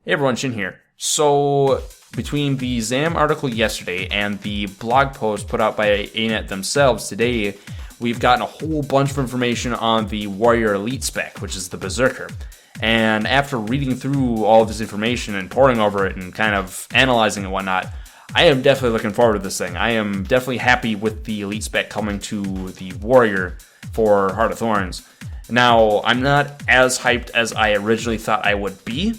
Hey everyone, Shin here. So, between the ZAM article yesterday and the blog post put out by ANET themselves today, we've gotten a whole bunch of information on the Warrior Elite spec, which is the Berserker. And after reading through all of this information and poring over it and kind of analyzing and whatnot, I am definitely looking forward to this thing. I am definitely happy with the Elite spec coming to the Warrior for Heart of Thorns. Now, I'm not as hyped as I originally thought I would be,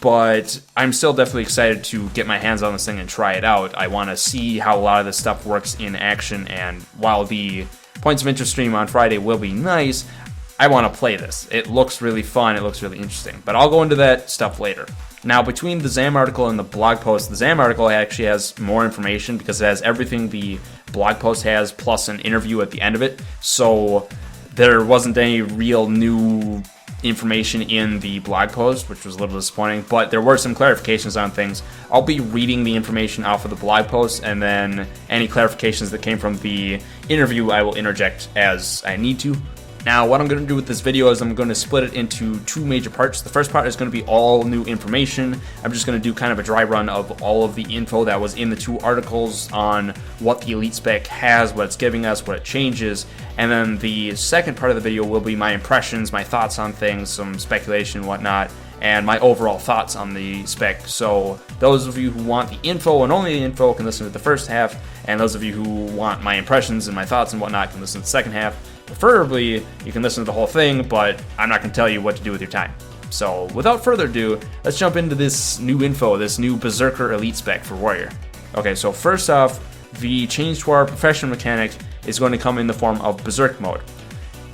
but I'm still definitely excited to get my hands on this thing and try it out. I want to see how a lot of this stuff works in action, and while the Points of Interest stream on Friday will be nice, I want to play this. It looks really fun, it looks really interesting, but I'll go into that stuff later. Now, between the ZAM article and the blog post, the ZAM article actually has more information because it has everything the blog post has, plus an interview at the end of it, so there wasn't any real new information in the blog post, which was a little disappointing, but there were some clarifications on things. I'll be reading the information off of the blog post, and then any clarifications that came from the interview I will interject as I need to. Now, what I'm going to do with this video is I'm going to split it into two major parts. The first part is going to be all new information. I'm just going to do kind of a dry run of all of the info that was in the two articles on what the Elite spec has, what it's giving us, what it changes. And then the second part of the video will be my impressions, my thoughts on things, some speculation and whatnot, and my overall thoughts on the spec. So those of you who want the info and only the info can listen to the first half, and those of you who want my impressions and my thoughts and whatnot can listen to the second half. Preferably, you can listen to the whole thing, but I'm not going to tell you what to do with your time. So, without further ado, let's jump into this new info, this new Berserker Elite spec for Warrior. Okay, so first off, the change to our profession mechanic is going to come in the form of Berserk mode.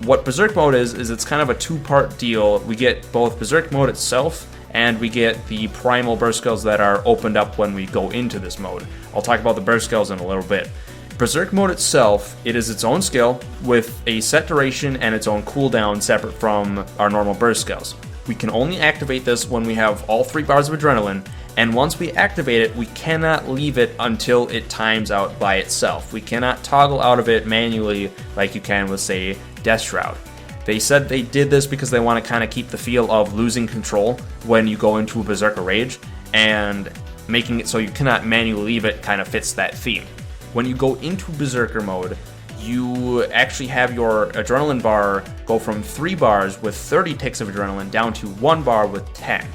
What Berserk mode is it's kind of a two-part deal. We get both Berserk mode itself, and we get the primal burst skills that are opened up when we go into this mode. I'll talk about the burst skills in a little bit. Berserk mode itself, it is its own skill with a set duration and its own cooldown separate from our normal burst skills. We can only activate this when we have all 3 bars of adrenaline, and once we activate it, we cannot leave it until it times out by itself. We cannot toggle out of it manually like you can with, say, Death Shroud. They said they did this because they want to kind of keep the feel of losing control when you go into a Berserker Rage, and making it so you cannot manually leave it kind of fits that theme. When you go into Berserker mode, you actually have your adrenaline bar go from 3 bars with 30 ticks of adrenaline down to 1 bar with 10.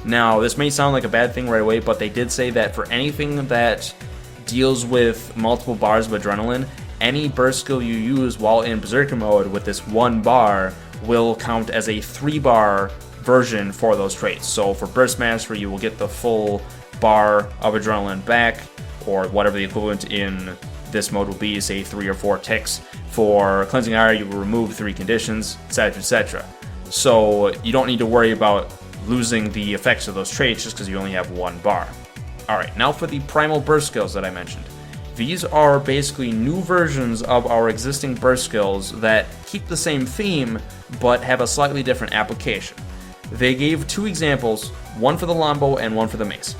Now, this may sound like a bad thing right away, but they did say that for anything that deals with multiple bars of adrenaline, any burst skill you use while in Berserker mode with this 1 bar will count as a 3-bar version for those traits. So for Burst Mastery, you will get the full bar of adrenaline back, or whatever the equivalent in this mode will be, say 3 or 4 ticks. For Cleansing Ire, you will remove 3 conditions, etc, etc. So you don't need to worry about losing the effects of those traits just because you only have 1 bar. Alright, now for the primal burst skills that I mentioned. These are basically new versions of our existing burst skills that keep the same theme, but have a slightly different application. They gave 2 examples, one for the longbow and one for the mace.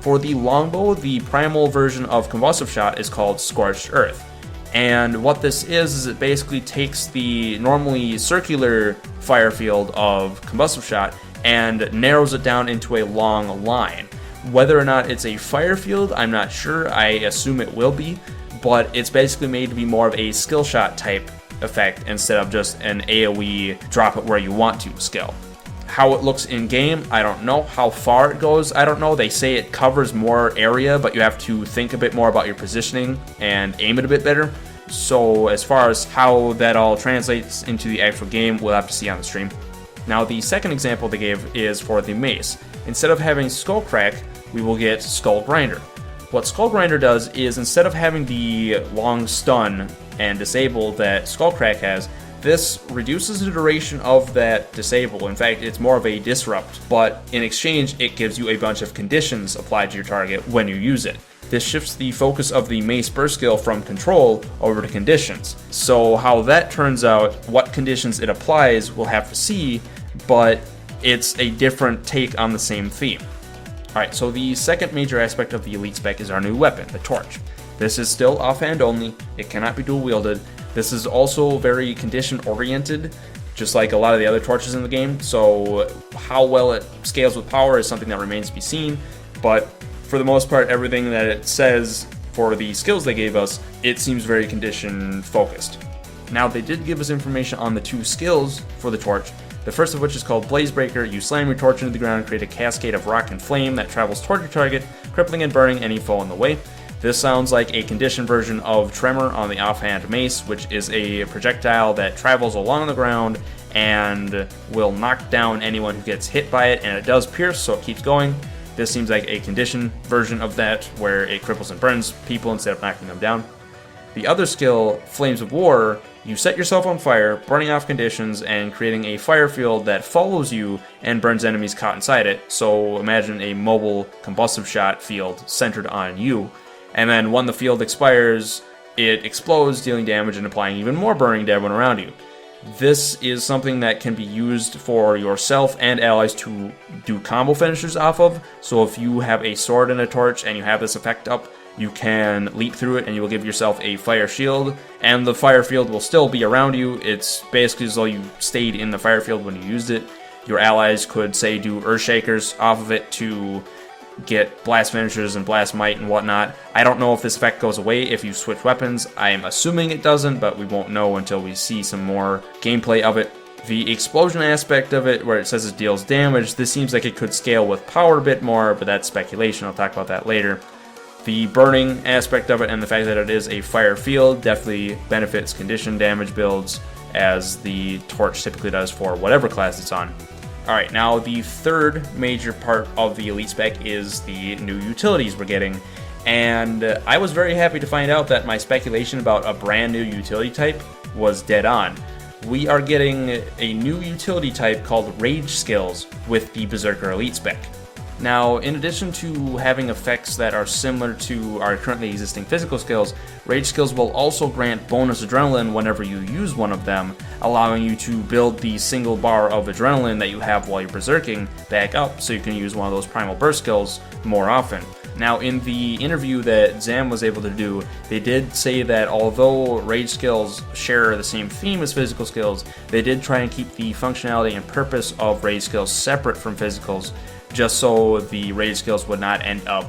For the longbow, the primal version of Convulsive Shot is called Scorched Earth. And what this is it basically takes the normally circular fire field of Convulsive Shot and narrows it down into a long line. Whether or not it's a fire field, I'm not sure. I assume it will be, but it's basically made to be more of a skill shot type effect instead of just an AoE drop it where you want to skill. How it looks in game, I don't know. How far it goes, I don't know. They say it covers more area, but you have to think a bit more about your positioning and aim it a bit better. So as far as how that all translates into the actual game, we'll have to see on the stream. Now the second example they gave is for the mace. Instead of having Skull Crack, we will get Skull Grinder. What Skull Grinder does is instead of having the long stun and disable that Skull Crack has, this reduces the duration of that disable. In fact, it's more of a disrupt, but in exchange, it gives you a bunch of conditions applied to your target when you use it. This shifts the focus of the mace burst skill from control over to conditions. So how that turns out, what conditions it applies, we'll have to see, but it's a different take on the same theme. Alright, so the second major aspect of the Elite spec is our new weapon, the Torch. This is still offhand only, it cannot be dual wielded. This is also very condition oriented, just like a lot of the other torches in the game. So how well it scales with power is something that remains to be seen, but for the most part, everything that it says for the skills they gave us, it seems very condition focused. Now, they did give us information on the 2 skills for the torch, the first of which is called Blazebreaker. You slam your torch into the ground and create a cascade of rock and flame that travels toward your target, crippling and burning any foe in the way. This sounds like a conditioned version of Tremor on the offhand mace, which is a projectile that travels along the ground and will knock down anyone who gets hit by it, and it does pierce, so it keeps going. This seems like a conditioned version of that, where it cripples and burns people instead of knocking them down. The other skill, Flames of War, you set yourself on fire, burning off conditions and creating a fire field that follows you and burns enemies caught inside it. So imagine a mobile combustive shot field centered on you. And then when the field expires, it explodes, dealing damage and applying even more burning to everyone around you. This is something that can be used for yourself and allies to do combo finishers off of. So if you have a sword and a torch and you have this effect up, you can leap through it and you will give yourself a fire shield, and the fire field will still be around you. It's basically as though you stayed in the fire field when you used it. Your allies could, say, do earth shakers off of it to get blast finishers and blast might and whatnot. I don't know if this effect goes away if you switch weapons. I'm assuming it doesn't, but we won't know until we see some more gameplay of it. The explosion aspect of it, where it says it deals damage, this seems like it could scale with power a bit more, but that's speculation. I'll talk about that later. The burning aspect of it and the fact that it is a fire field definitely benefits condition damage builds, as the torch typically does for whatever class it's on. Alright, now the third major part of the elite spec is the new utilities we're getting, and I was very happy to find out that my speculation about a brand new utility type was dead on. We are getting a new utility type called Rage Skills with the Berserker elite spec. Now, in addition to having effects that are similar to our currently existing physical skills, Rage Skills will also grant bonus adrenaline whenever you use one of them, allowing you to build the single bar of adrenaline that you have while you're berserking back up, so you can use one of those primal burst skills more often. Now, in the interview that Zam was able to do, they did say that although Rage Skills share the same theme as physical skills, they did try and keep the functionality and purpose of Rage Skills separate from physicals, just so the Rage Skills would not end up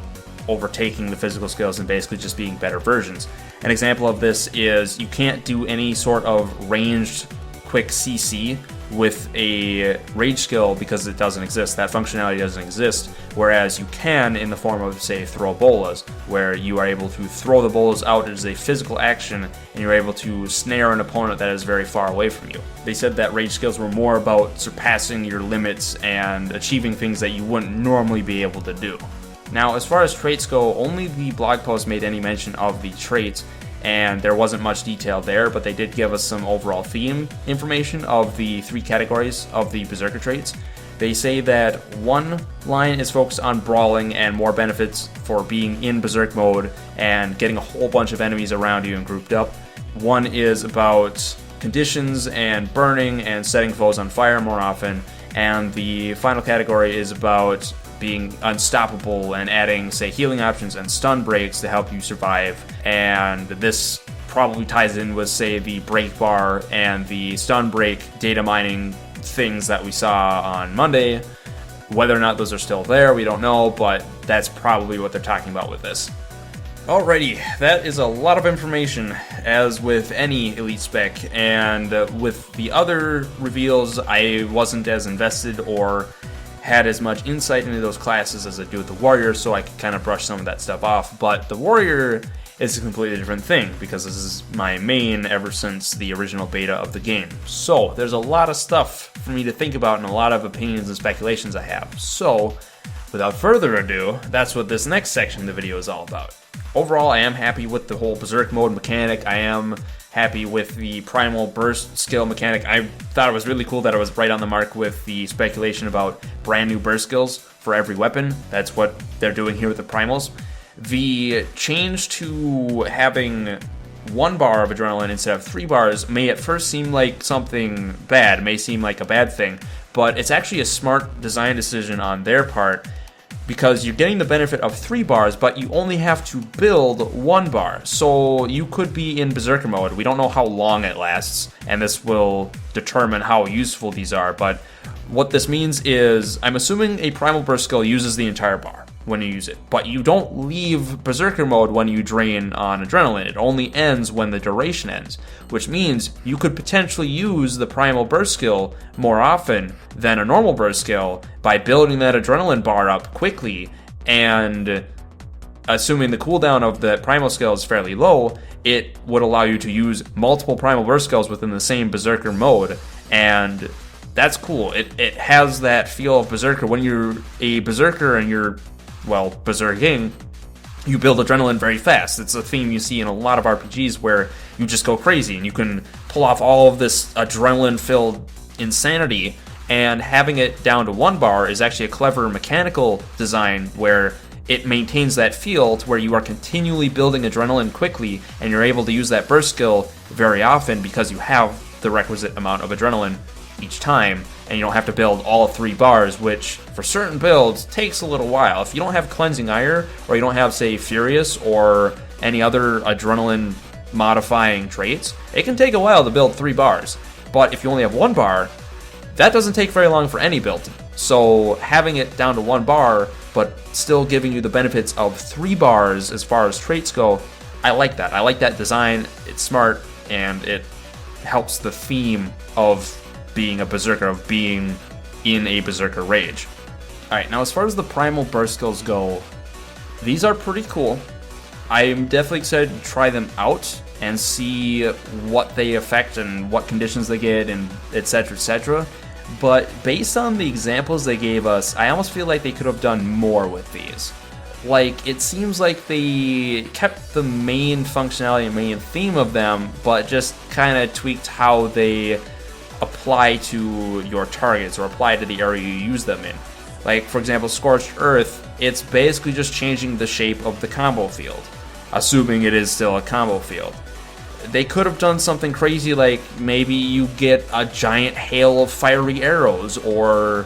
overtaking the physical skills and basically just being better versions. An example of this is you can't do any sort of ranged quick CC with a Rage skill because it doesn't exist. That functionality doesn't exist, whereas you can in the form of, say, throw bolas, where you are able to throw the bolas out as a physical action and you're able to snare an opponent that is very far away from you. They said that Rage skills were more about surpassing your limits and achieving things that you wouldn't normally be able to do. Now, as far as traits go, only the blog post made any mention of the traits, and there wasn't much detail there, but they did give us some overall theme information of the 3 categories of the Berserker traits. They say that one line is focused on brawling and more benefits for being in Berserk mode and getting a whole bunch of enemies around you and grouped up. One is about conditions and burning and setting foes on fire more often, and the final category is about being unstoppable and adding, say, healing options and stun breaks to help you survive. And this probably ties in with, say, the break bar and the stun break data mining things that we saw on Monday. Whether or not those are still there, we don't know, but that's probably what they're talking about with this. Alrighty, that is a lot of information, as with any elite spec, and with the other reveals, I wasn't as invested or had as much insight into those classes as I do with the warrior, so I could kind of brush some of that stuff off. But the warrior is a completely different thing, because this is my main ever since the original beta of the game. So there's a lot of stuff for me to think about and a lot of opinions and speculations I have. So without further ado, that's what this next section of the video is all about. Overall, I am happy with the whole Berserk mode mechanic. I am happy with the primal burst skill mechanic. I thought it was really cool that I was right on the mark with the speculation about brand new burst skills for every weapon. That's what they're doing here with the primals. The change to having 1 bar of adrenaline instead of 3 bars may at first seem like something bad, may seem like a bad thing, but it's actually a smart design decision on their part, because you're getting the benefit of 3 bars, but you only have to build 1 bar. So you could be in Berserker mode. We don't know how long it lasts, and this will determine how useful these are, but what this means is, I'm assuming a Primal Burst skill uses the entire bar when you use it, but you don't leave Berserker mode when you drain on Adrenaline. It only ends when the duration ends, which means you could potentially use the Primal Burst skill more often than a normal burst skill by building that Adrenaline bar up quickly, and assuming the cooldown of the Primal skill is fairly low, it would allow you to use multiple Primal Burst skills within the same Berserker mode, and that's cool. It has that feel of Berserker. When you're a Berserker and you're, well, berserking, you build Adrenaline very fast. It's a theme you see in a lot of RPGs where you just go crazy and you can pull off all of this Adrenaline-filled insanity, and having it down to 1 bar is actually a clever mechanical design where it maintains that feel to where you are continually building Adrenaline quickly, and you're able to use that burst skill very often because you have the requisite amount of Adrenaline each time, and you don't have to build all 3 bars, which for certain builds takes a little while. If you don't have Cleansing Ire, or you don't have, say, Furious or any other Adrenaline modifying traits, it can take a while to build 3 bars. But if you only have 1 bar, that doesn't take very long for any build. So having it down to 1 bar, but still giving you the benefits of 3 bars as far as traits go, I like that. I like that design. It's smart, and it helps the theme of being a Berserker, of being in a Berserker rage. Alright, now as far as the Primal Burst skills go, these are pretty cool. I'm definitely excited to try them out and see what they affect and what conditions they get and etc, etc. But based on the examples they gave us, I almost feel like they could have done more with these. Like, it seems like they kept the main functionality and main theme of them, but just kind of tweaked how they apply to your targets or apply to the area you use them in. Like, for example, Scorched Earth, it's basically just changing the shape of the combo field, assuming it is still a combo field. They could have done something crazy, like maybe you get a giant hail of fiery arrows, or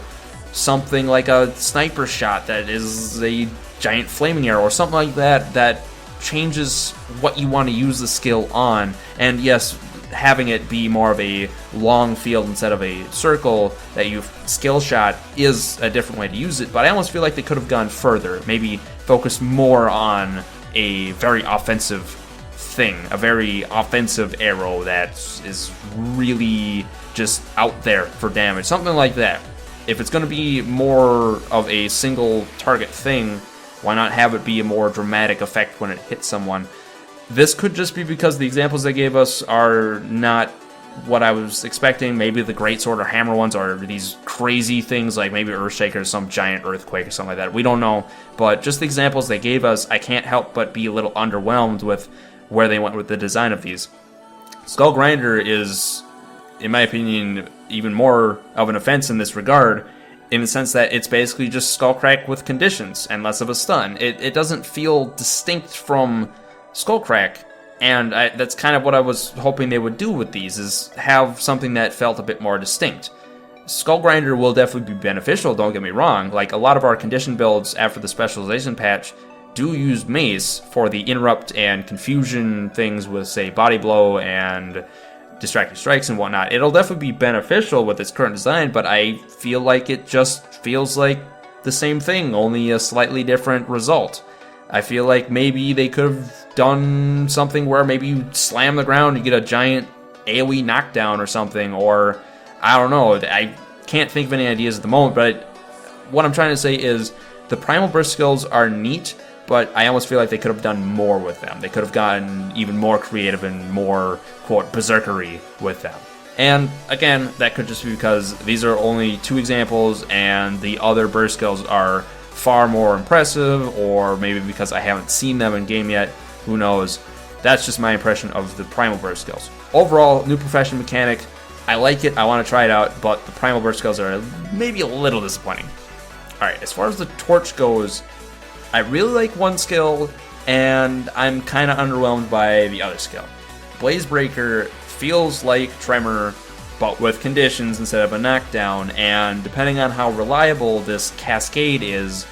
something like a sniper shot that is a giant flaming arrow, or something like that that changes what you want to use the skill on. And yes, having it be more of a long field instead of a circle that you skill shot is a different way to use it, but I almost feel like they could have gone further, maybe focused more on a very offensive thing, a very offensive arrow that is really just out there for damage, something like that. If it's going to be more of a single target thing, why not have it be a more dramatic effect when it hits someone? This could just be because the examples they gave us are not what I was expecting. Maybe the Greatsword or Hammer ones are these crazy things, like maybe Earthshaker or some giant earthquake or something like that. We don't know, but just the examples they gave us, I can't help but be a little underwhelmed with where they went with the design of these. Skull Grinder is, in my opinion, even more of an offense in this regard, in the sense that it's basically just Skullcrack with conditions and less of a stun. It doesn't feel distinct from Skullcrack, and that's kind of what I was hoping they would do with these, is have something that felt a bit more distinct. Skull Grinder will definitely be beneficial, don't get me wrong. Like, a lot of our condition builds after the Specialization patch do use Mace for the interrupt and confusion things with, say, Body Blow and Distracting Strikes and whatnot. It'll definitely be beneficial with its current design, but I feel like it just feels like the same thing, only a slightly different result. I feel like maybe they could have done something where maybe you slam the ground, you get a giant AoE knockdown or something, or I don't know. I can't think of any ideas at the moment, but what I'm trying to say is the Primal Burst skills are neat, but I almost feel like they could have done more with them. They could have gotten even more creative and more, quote, berserkery with them. And again, that could just be because these are only 2 examples and the other burst skills are far more impressive, or maybe because I haven't seen them in game yet, who knows. That's just my impression of the Primal Burst skills. Overall, new profession mechanic, I like it, I want to try it out, but the Primal Burst skills are maybe a little disappointing. Alright, as far as the Torch goes, I really like one skill, and I'm kind of underwhelmed by the other skill. Blazebreaker feels like Tremor, but with conditions instead of a knockdown, and depending on how reliable this cascade is,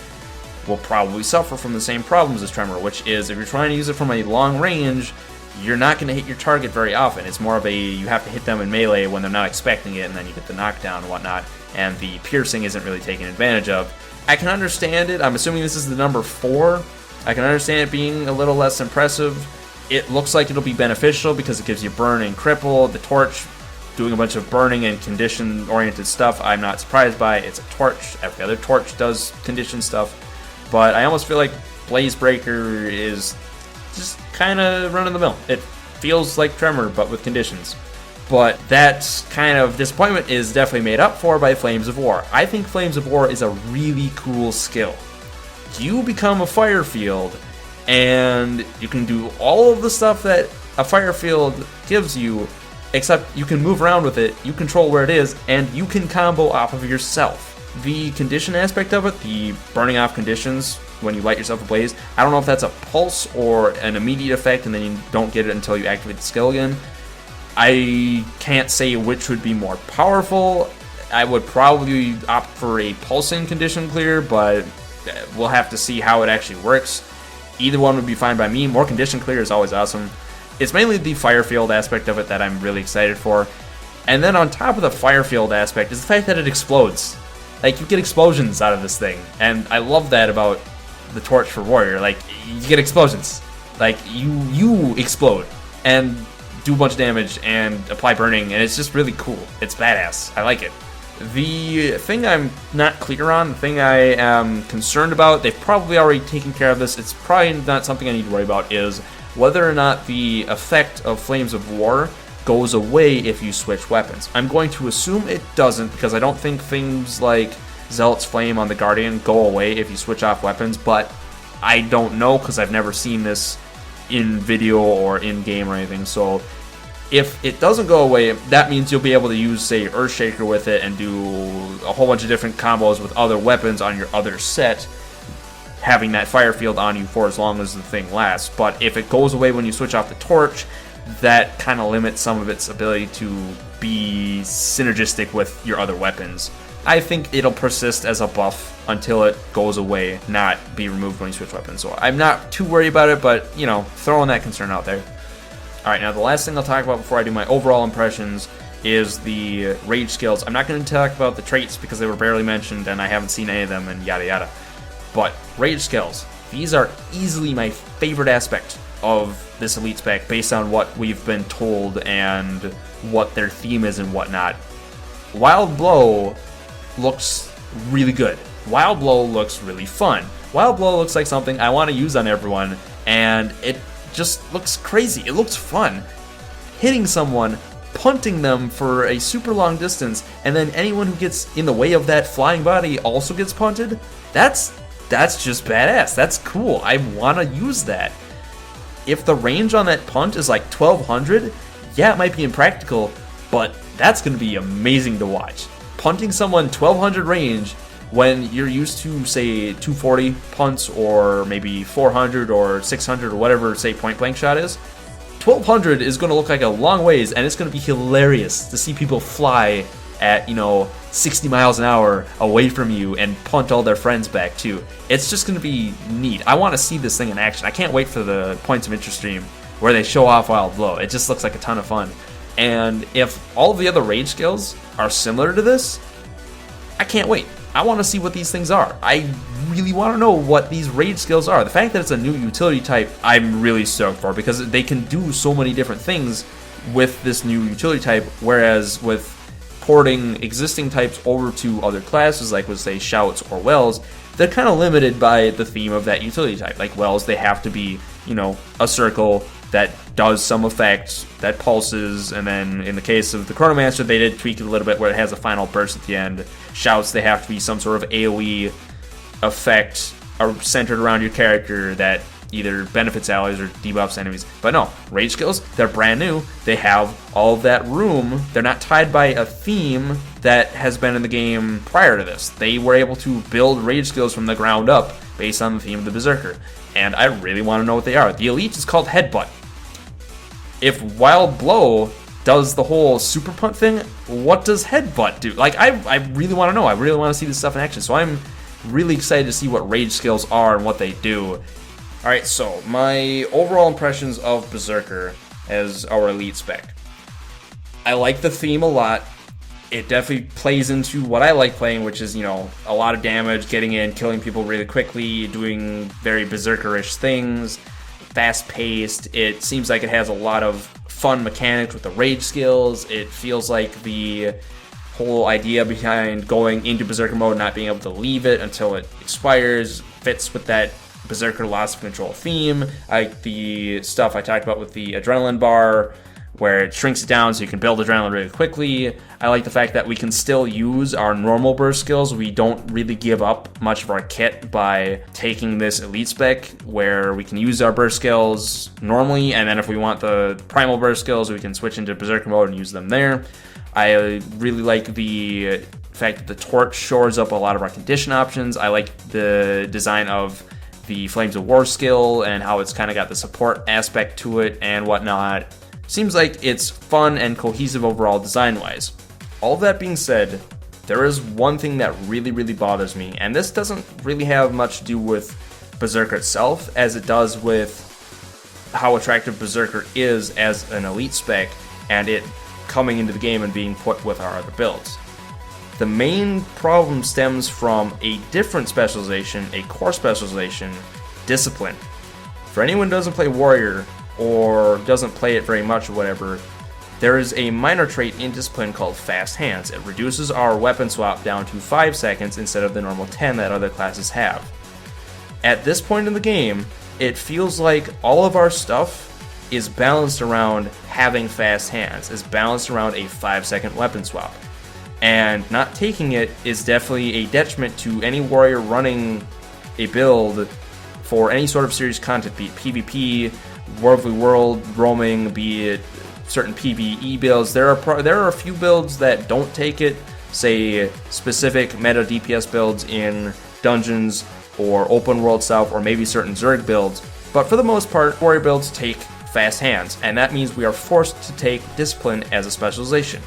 will probably suffer from the same problems as Tremor, which is if you're trying to use it from a long range, you're not going to hit your target very often. It's more of a, you have to hit them in melee when they're not expecting it, and then you get the knockdown and whatnot, and the piercing isn't really taken advantage of. I can understand it. I'm assuming this is the number 4. I can understand it being a little less impressive. It looks like it'll be beneficial because it gives you burn and cripple. The torch, doing a bunch of burning and condition-oriented stuff, I'm not surprised by. It's a torch. Every other torch does condition stuff. But I almost feel like Blaze Breaker is just kind of run-of-the-mill. It feels like Tremor, but with conditions. But that kind of disappointment is definitely made up for by Flames of War. I think Flames of War is a really cool skill. You become a fire field, and you can do all of the stuff that a fire field gives you, except you can move around with it, you control where it is, and you can combo off of yourself. The condition aspect of it, the burning off conditions when you light yourself ablaze, I don't know if that's a pulse or an immediate effect and then you don't get it until you activate the skill again. I can't say which would be more powerful. I would probably opt for a pulsing condition clear, but we'll have to see how it actually works. Either one would be fine by me. More condition clear is always awesome. It's mainly the fire field aspect of it that I'm really excited for. And then on top of the fire field aspect is the fact that it explodes. Like, you get explosions out of this thing. And I love that about the Torch for Warrior. Like, you get explosions. Like, you explode and do a bunch of damage and apply burning, and it's just really cool. It's badass. I like it. The thing I'm not clear on, the thing I am concerned about, they've probably already taken care of this, it's probably not something I need to worry about, is whether or not the effect of Flames of War goes away if you switch weapons. I'm going to assume it doesn't, because I don't think things like Zealot's Flame on the Guardian go away if you switch off weapons, but I don't know because I've never seen this in video or in game or anything. So if it doesn't go away, that means you'll be able to use, say, Earthshaker with it and do a whole bunch of different combos with other weapons on your other set, having that fire field on you for as long as the thing lasts. But if it goes away when you switch off the torch, that kind of limits some of its ability to be synergistic with your other weapons. I think it'll persist as a buff until it goes away, not be removed when you switch weapons. So I'm not too worried about it, but, you know, throwing that concern out there. Alright, now the last thing I'll talk about before I do my overall impressions is the rage skills. I'm not going to talk about the traits because they were barely mentioned and I haven't seen any of them and yada yada. But rage skills, these are easily my favorite aspect of this elite spec based on what we've been told and what their theme is and whatnot. Wild Blow looks really good. Wild Blow looks really fun. Wild Blow looks like something I want to use on everyone, and it just looks crazy. It looks fun. Hitting someone, punting them for a super long distance, and then anyone who gets in the way of that flying body also gets punted, that's just badass. That's cool. I want to use that. If the range on that punt is like 1200, yeah, it might be impractical, but that's going to be amazing to watch. Punting someone 1200 range when you're used to, say, 240 punts or maybe 400 or 600 or whatever, say, point blank shot is, 1200 is going to look like a long ways, and it's going to be hilarious to see people fly at, 60 miles an hour away from you and punt all their friends back too. It's just going to be neat. I want to see this thing in action. I can't wait for the Points of Interest stream where they show off Wild Blow. It just looks like a ton of fun. And if all of the other rage skills are similar to this, I can't wait. I want to see what these things are. I really want to know what these rage skills are. The fact that it's a new utility type, I'm really stoked for, because they can do so many different things with this new utility type, whereas with porting existing types over to other classes, like with, say, Shouts or Wells, they're kind of limited by the theme of that utility type. Like Wells, they have to be, a circle that does some effect, that pulses, and then in the case of the Chronomancer, they did tweak it a little bit where it has a final burst at the end. Shouts, they have to be some sort of AoE effect centered around your character that either benefits allies or debuffs enemies. But no, rage skills, they're brand new. They have all of that room. They're not tied by a theme that has been in the game prior to this. They were able to build rage skills from the ground up based on the theme of the Berserker. And I really want to know what they are. The elite is called Headbutt. If Wild Blow does the whole super punt thing, what does Headbutt do? Like, I really want to know. I really want to see this stuff in action. So I'm Really excited to see what rage skills are and what they do. Alright, so my overall impressions of Berserker as our elite spec. I like the theme a lot. It definitely plays into what I like playing, which is, a lot of damage, getting in, killing people really quickly, doing very Berserker-ish things, fast-paced. It seems like it has a lot of fun mechanics with the rage skills. It feels like the whole idea behind going into Berserker mode, not being able to leave it until it expires, fits with that Berserker loss of control theme. I like the stuff I talked about with the adrenaline bar, where it shrinks it down so you can build adrenaline really quickly. I like the fact that we can still use our normal burst skills. We don't really give up much of our kit by taking this elite spec, where we can use our burst skills normally, and then if we want the primal burst skills, we can switch into Berserker mode and use them there. I really like the fact that the torch shores up a lot of our condition options. I like the design of the Flames of War skill and how it's kind of got the support aspect to it and whatnot. Seems like it's fun and cohesive overall design-wise. All that being said, there is one thing that really, really bothers me, and this doesn't really have much to do with Berserker itself as it does with how attractive Berserker is as an elite spec and it coming into the game and being put with our other builds. The main problem stems from a different specialization, a core specialization, Discipline. For anyone who doesn't play Warrior, or doesn't play it very much or whatever, there is a minor trait in Discipline called Fast Hands. It reduces our weapon swap down to 5 seconds instead of the normal 10 that other classes have. At this point in the game, it feels like all of our stuff is balanced around having Fast Hands, is balanced around a 5-second weapon swap. And not taking it is definitely a detriment to any warrior running a build for any sort of serious content, be it PvP, world roaming, be it certain PvE builds. There are a few builds that don't take it, say specific meta DPS builds in dungeons or open world stuff, or maybe certain Zerg builds. But for the most part, warrior builds take Fast Hands, and that means we are forced to take Discipline as a specialization.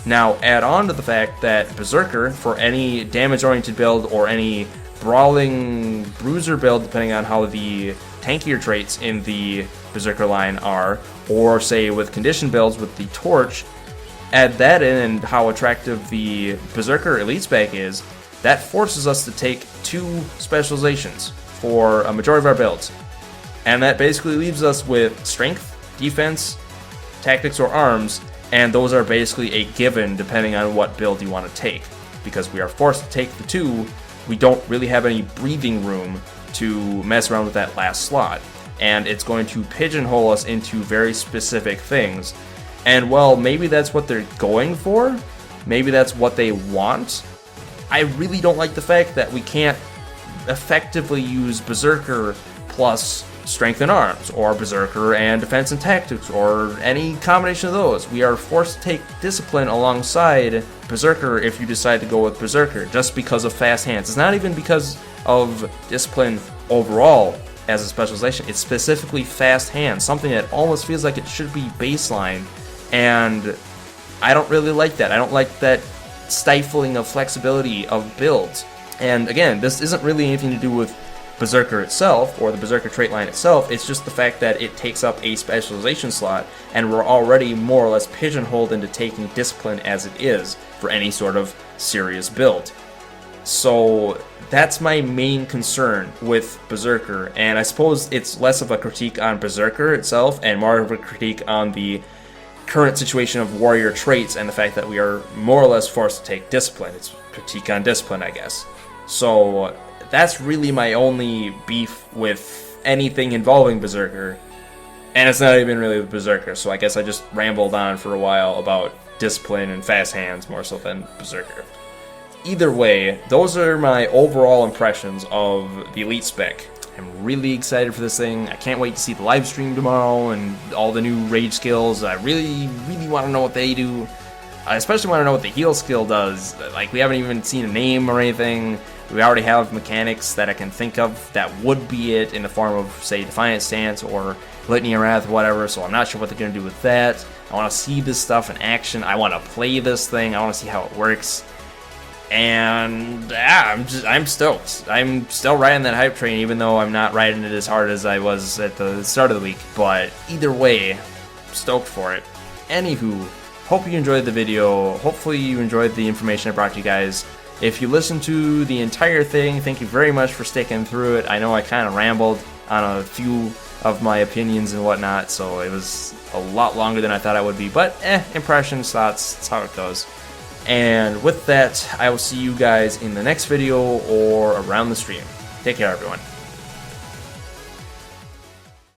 Now, add on to the fact that Berserker, for any damage-oriented build or any brawling bruiser build, depending on how the tankier traits in the Berserker line are, or say with condition builds with the Torch, add that in and how attractive the Berserker elite spec is, that forces us to take 2 specializations for a majority of our builds. And that basically leaves us with strength, defense, tactics, or arms, and those are basically a given depending on what build you want to take. Because we are forced to take the 2, we don't really have any breathing room to mess around with that last slot. And it's going to pigeonhole us into very specific things. And well, maybe that's what they're going for. Maybe that's what they want. I really don't like the fact that we can't effectively use Berserker plus Strength and Arms, or Berserker and Defense and Tactics, or any combination of those. We are forced to take Discipline alongside Berserker if you decide to go with Berserker, just because of Fast Hands. It's not even because of Discipline overall as a specialization. It's specifically Fast Hands, something that almost feels like it should be baseline, and I don't really like that. I don't like that stifling of flexibility of builds. And again, this isn't really anything to do with Berserker itself, or the Berserker trait line itself. It's just the fact that it takes up a specialization slot, and we're already more or less pigeonholed into taking Discipline as it is for any sort of serious build. So that's my main concern with Berserker, and I suppose it's less of a critique on Berserker itself and more of a critique on the current situation of warrior traits and the fact that we are more or less forced to take Discipline. It's critique on Discipline, I guess. So that's really my only beef with anything involving Berserker, and it's not even really with Berserker, so I guess I just rambled on for a while about Discipline and Fast Hands more so than Berserker. Either way, those are my overall impressions of the elite spec. I'm really excited for this thing. I can't wait to see the live stream tomorrow and all the new rage skills. I really want to know what they do. I especially want to know what the heal skill does. Like, we haven't even seen a name or anything. We already have mechanics that I can think of that would be it in the form of, say, Defiant Stance or Litany of Wrath, whatever, so I'm not sure what they're going to do with that. I want to see this stuff in action. I want to play this thing. I want to see how it works. And yeah, I'm stoked. I'm still riding that hype train, even though I'm not riding it as hard as I was at the start of the week. But either way, stoked for it. Anywho, hope you enjoyed the video. Hopefully you enjoyed the information I brought you guys. If you listened to the entire thing, thank you very much for sticking through it. I know I kind of rambled on a few of my opinions and whatnot, so it was a lot longer than I thought it would be. But impressions, thoughts, that's how it goes. And with that, I will see you guys in the next video or around the stream. Take care, everyone.